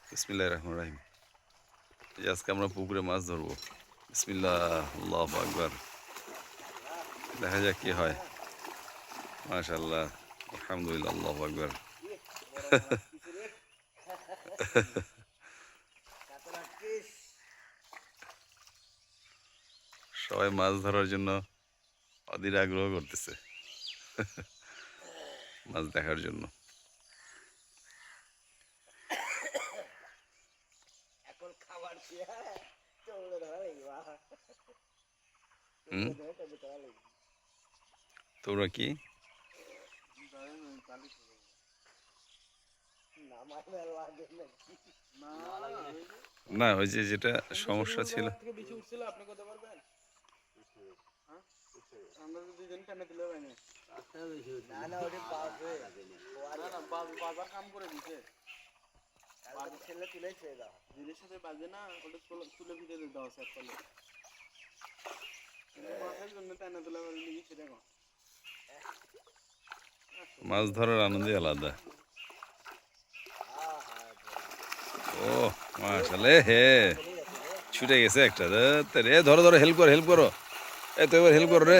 বিসমিল্লাহির রহমানির রহিম। এই আজকে আমরা পুকুরে মাছ ধরবো। বিসমিল্লাহ, আল্লাহু আকবার। দেখা যাক কি হয়। মাশাআল্লাহ, আলহামদুলিল্লাহ, আল্লাহু আকবার। সবাই মাছ ধরার জন্য অধীর আগ্রহ করতেছে মাছ দেখার জন্য। হুম, তোমরা কি না, ওই যে যেটা সমস্যা ছিল মাছ ধরার আনন্দই আলাদা। ও মাশাআল্লাহ, হে ছুটে গেছে একটা। রে ধরো ধরো, হেল্প করো হেল্প করো। এই তো এবার হেল্প করো রে।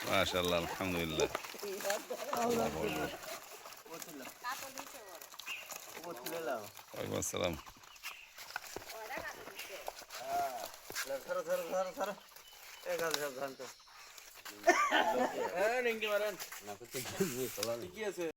মাশাআল্লাহ, আলহামদুলিল্লাহ, আল্লাহু আকবার। ওয়ালাইকুম আসসালাম।